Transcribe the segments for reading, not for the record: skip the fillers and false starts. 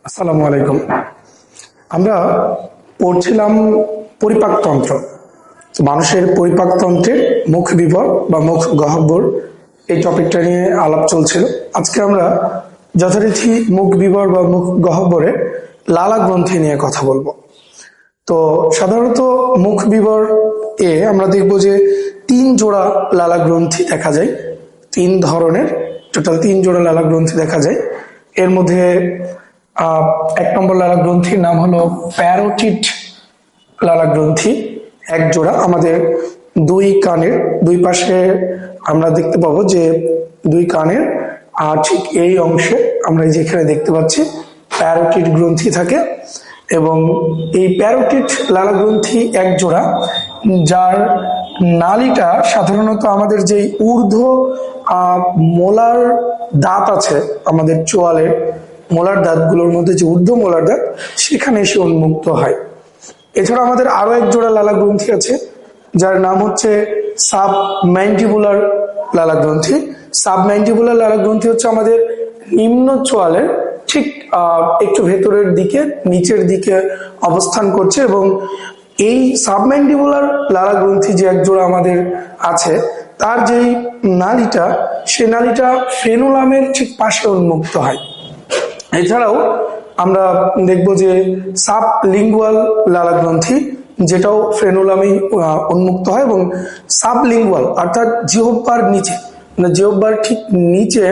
আসসালামু আলাইকুম। আমরা পড়ছিলাম পরিপাকতন্ত্র। মানুষের পরিপাকতন্ত্রের মুখ বিবর বা মুখ গহ্বর, এই টপিকটা নিয়ে আলাপ চলছিল। আজকে আমরা যথারীতি মুখ বিবর বা মুখ গহ্বরে লালা গ্রন্থি নিয়ে কথা বলবো। তো সাধারণত মুখ বিবর আমরা দেখব যে 3 জোড়া লালা গ্রন্থি দেখা যায়। 3 ধরনের, টোটাল 3 জোড়া লালা গ্রন্থি দেখা যায়। এর মধ্যে 1 নম্বর লালা গ্রন্থির নাম হলো প্যারোটিড লালা গ্রন্থি। 1 জোড়া আমাদের 2 কানের 2 পাশে আমরা দেখতে পাবো যে 2 কানের ঠিক এই অংশে আমরা যেখানে দেখতে পাচ্ছি প্যারোটিড গ্রন্থি থাকে। এবং এই প্যারোটিড লালা গ্রন্থি 1 জোড়া, যার নালীটা সাধারণত আমাদের যে ঊর্ধ্ব মোলার দাঁত আছে, আমাদের চোয়ালের মোলার দাঁতগুলোর মধ্যে যে ঊর্ধ্ব মোলার দাঁত, সেখানে এসে উন্মুক্ত হয়। এছাড়া আমাদের আরো 1 জোড়া লালা গ্রন্থি আছে, যার নাম হচ্ছে সাবম্যান্ডিবুলার লালা গ্রন্থি। সাবম্যান্ডিবুলার লালা গ্রন্থি হচ্ছে আমাদের নিম্ন চোয়ালের ঠিক একটু ভেতরের দিকে, নিচের দিকে অবস্থান করছে। এবং এই সাবম্যান্ডিবুলার লালা গ্রন্থি যে 1 জোড়া আমাদের আছে, তার যেই নালীটা, সে নালীটা ফ্রেনুলামের ঠিক পাশে উন্মুক্ত হয়। এছাড়াও আমরা দেখব যে সাবলিঙ্গুয়াল লালা গ্রন্থি, যেটাও ফ্রেনুলামে উন্মুক্ত হয়। এবং সাবলিঙ্গুয়াল অর্থাৎ জিহ্বার নিচে, মানে জিহ্বার ঠিক নিচে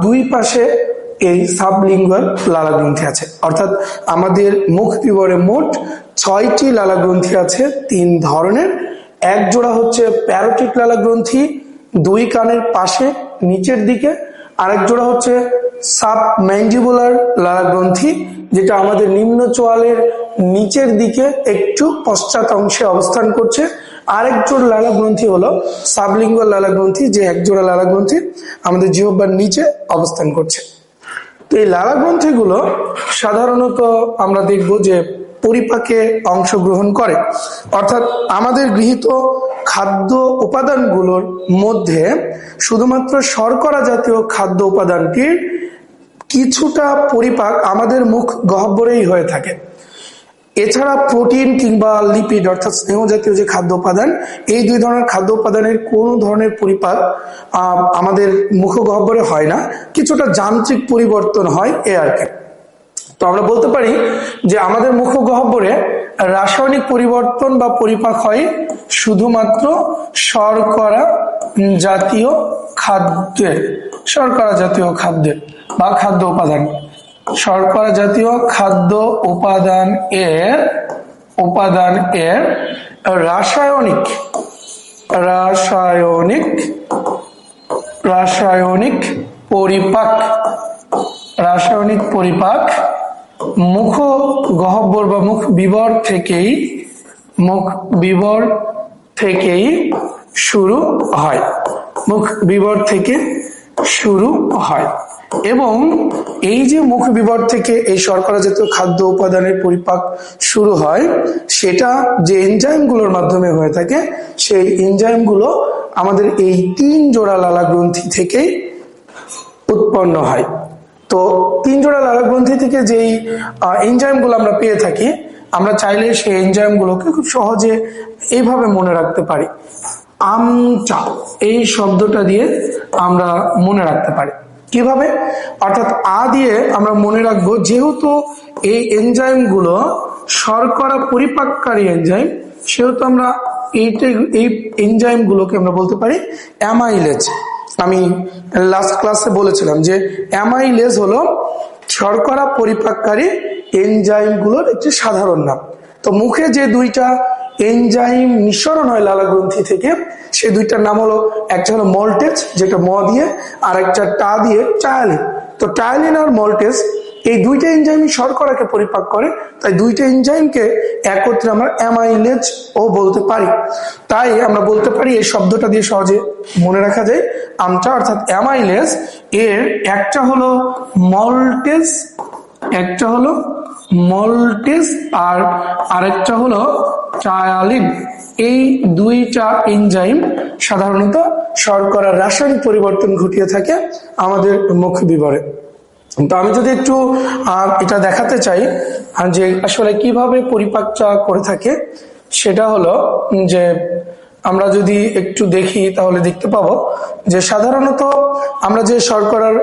2 পাশে এই সাবলিঙ্গুয়াল লালা গ্রন্থি আছে। অর্থাৎ আমাদের মুখ বিবরে মোট 6টি লালা গ্রন্থি আছে, 3 ধরনের। 1 জোড়া হচ্ছে প্যারোটিড লালা গ্রন্থি, 2 কানের পাশে নিচের দিকে। আরেক জোড়া হচ্ছে সাবম্যান্ডিবুলার লালা গ্রন্থি, যেটা আমাদের নিম্ন চোয়ালের নিচের দিকে একটু পশ্চাৎ অংশে অবস্থান করছে। আরেক জোড়া লালা গ্রন্থি হলো সাবলিঙ্গুয়াল লালা গ্রন্থি, যে 1 জোড়া লালা গ্রন্থি আমাদের জিহ্বার নিচে অবস্থান করছে। তো এই লালা গ্রন্থিগুলো সাধারণত আমরা দেখব যে পরিপাকে অংশগ্রহণ করে। অর্থাৎ আমাদের গৃহীত খাদ্য উপাদানগুলোর মধ্যে শুধুমাত্র শর্করা জাতীয় খাদ্য উপাদানটির কিছুটা পরিপাক আমাদের মুখ গহ্বরেই হয়ে থাকে। এছাড়া প্রোটিন কিংবা লিপিড অর্থাৎ স্নেহ জাতীয় যে খাদ্য উপাদান, এই 2 ধরনের খাদ্য উপাদানের কোনো ধরনের পরিপাক আমাদের মুখ গহ্বরে হয় না। কিছুটা যান্ত্রিক পরিবর্তন হয় আর কি। তো আমরা বলতে পারি যে আমাদের মুখ গহ্বরে রাসায়নিক পরিবর্তন বা পরিপাক হয় শুধুমাত্র শর্করা জাতীয় খাদ্যের, শর্করা জাতীয় খাদ্যের বা খাদ্য উপাদান, শর্করা জাতীয় খাদ্য উপাদান রাসায়নিক পরিপাক মুখ গহ্বর বা মুখ বিবর থেকেই শুরু হয়। এবং এই যে মুখ বিবর থেকে এই শর্করা জাতীয় খাদ্য উপাদানের পরিপাক শুরু হয়, সেটা যে এনজাইমগুলোর মাধ্যমে হয়ে থাকে, সেই এনজাইমগুলো আমাদের এই 3 জোড়া লালা গ্রন্থি থেকেই উৎপন্ন হয়। তো 3 জোড়া লালা গ্রন্থি থেকে যেই এনজাইমগুলো আমরা পেয়ে থাকি, আমরা চাইলে সেই এনজাইমগুলোকে খুব সহজে এইভাবে মনে রাখতে পারি। আমচা, এই শব্দটা দিয়ে আমরা মনে রাখতে পারি। কিভাবে? অর্থাৎ দিয়ে আমরা মনে রাখবো, যেহেতু এই এনজাইমগুলো শর্করা পরিপাককারী এনজাইম, সেহেতু আমরা এই এনজাইমগুলোকে আমরা বলতে পারি অ্যামাইলেজ। আমি লাস্ট ক্লাসে বলেছিলাম যে অ্যামাইলেজ হলো শর্করা পরিপাককারী এনজাইমগুলোর একটি সাধারণ নাম। তো মুখে যে 2টা এনজাইম নিঃসরণ হয় লালা গ্রন্থি থেকে, সেই 2টার নাম হলো, একটা হলো মল্টেজ, যেটা দিয়ে, আর একটা টা দিয়ে টায়ালিন। তো টায়ালিন আর মল্টেজ, এই 2টা এনজাইমই শর্করাকে পরিপাক করে। তাই 2টা এনজাইমকে একত্রে আমরা অ্যামাইলেজ ও বলতে পারি। তাই আমরা বলতে পারি, এই শব্দটা দিয়ে সহজে মনে রাখা যায়, আমটা অর্থাৎ অ্যামাইলেজ এর একটা হলো মল্টেজ আর আরেকটা হলো টায়ালিন। এই 2টা এনজাইম সাধারণত শর্করার রাসায়নিক পরিবর্তন ঘটিয়ে থাকে আমাদের মুখ বিবরে। তো আমি যদি একটু এটা দেখাতে চাই যে আসলে কিভাবে পরিপাকটা করে থাকে, সেটা হলো যে আমরা যদি একটু দেখি তাহলে দেখতে পাবো যে সাধারণত আমরা যে শর্করার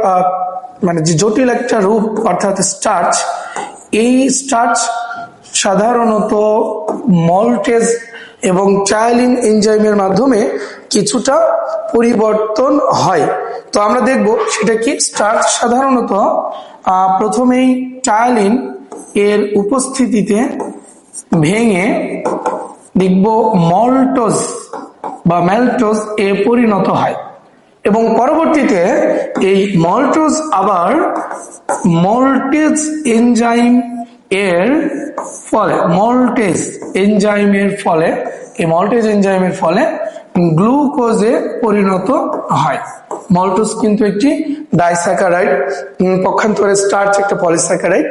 মানে যে জটিল একটা রূপ অর্থাৎ স্টার্চ, এই স্টার্চ সাধারণত মল্টেজ এবং চায়ালিন এনজাইমের মাধ্যমে কিছুটা পরিবর্তন হয়। তো আমরা দেখব সেটা কি। স্টার্চ সাধারণত প্রথমেই চায়ালিন এর উপস্থিতিতে ভেঙে দেখব মল্টোজ বা ম্যালটোজ এ পরিণত হয় এবং পরবর্তীতে এই মল্টোজ আবার মল্টেজ এনজাইম এর ফলে এই মল্টেজ এনজাইমের ফলে গ্লুকোজে পরিণত হয়। মল্টোজ কিন্তু একটি ডাইস্যাকারাইড, পক্ষান্তরে স্টার্চ একটা পলিস্যাকারাইড।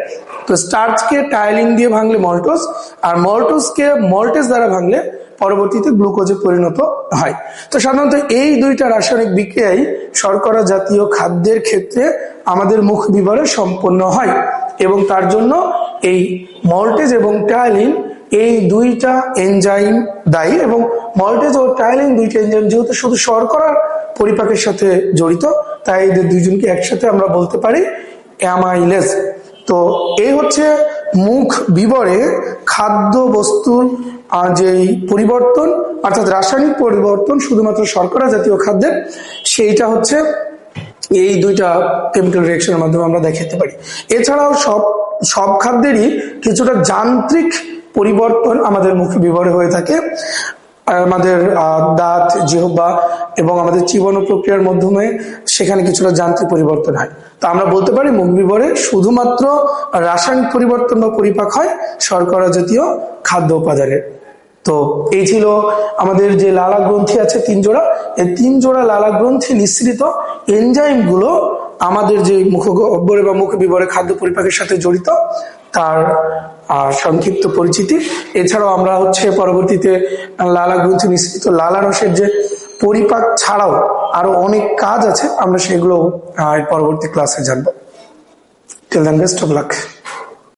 তো স্টার্চকে টায়ালিন দিয়ে ভাঙলে মল্টোজ, আর মল্টোজকে মল্টেজ দ্বারা ভাঙলে পরবর্তীতে গ্লুকোজে পরিণত হয়। তো সাধারণত এই দুইটা রাসায়নিক বিক্রিয়াই শর্করা জাতীয় খাদ্যের ক্ষেত্রে আমাদের মুখ বিবরে সম্পন্ন হয় এবং তার জন্য এই মল্টেজ এবং টায়ালিন এই দুইটা এনজাইম দায়ী। এবং মল্টেজ ও টায়ালিন দুইটা এনজাইম যেহেতু শুধু শর্করার পরিপাকের সাথে জড়িত, তাই এদের দুইজনকে একসাথে আমরা বলতে পারি অ্যামাইলেজ। তো এই হচ্ছে মুখ বিবরে খাদ্য বস্তুর যে পরিবর্তন অর্থাৎ রাসায়নিক পরিবর্তন শুধুমাত্র শর্করা জাতীয় খাদ্যের, সেইটা হচ্ছে এই দুইটা কেমিক্যাল রিঅ্যাকশনের মাধ্যমে আমরা দেখাতে পারি। এছাড়াও সব খাদ্যেরই কিছুটা যান্ত্রিক পরিবর্তন আমাদের মুখ বিবরে হয়ে থাকে। আমাদের দাঁত, জিহ্বা এবং আমাদের চিবন প্রক্রিয়ার মাধ্যমে সেখানে কিছুটা যান্ত্রিক পরিবর্তন হয়। তো আমরা বলতে পারি মুখ বিবরে শুধুমাত্র রাসায়নিক পরিবর্তন বা পরিপাক হয় শর্করা জাতীয় খাদ্য উপাদানের। তো এই ছিল আমাদের যে লালা গ্রন্থি আছে 3 জোড়া, এই 3 জোড়া লালা গ্রন্থি নিঃসৃত এনজাইম গুলো আমাদের যে মুখগহ্বরে বা মুখ বিবরে খাদ্য পরিপাকের সাথে জড়িত তার সংক্ষিপ্ত পরিচিতি। এছাড়াও আমরা পরবর্তীতে লালা গ্রন্থি নিঃসৃত লালা রসের যে পরিপাক ছাড়াও আরো অনেক কাজ আছে, আমরা সেগুলো পরবর্তী ক্লাসে জানবো। Till then best of lakh.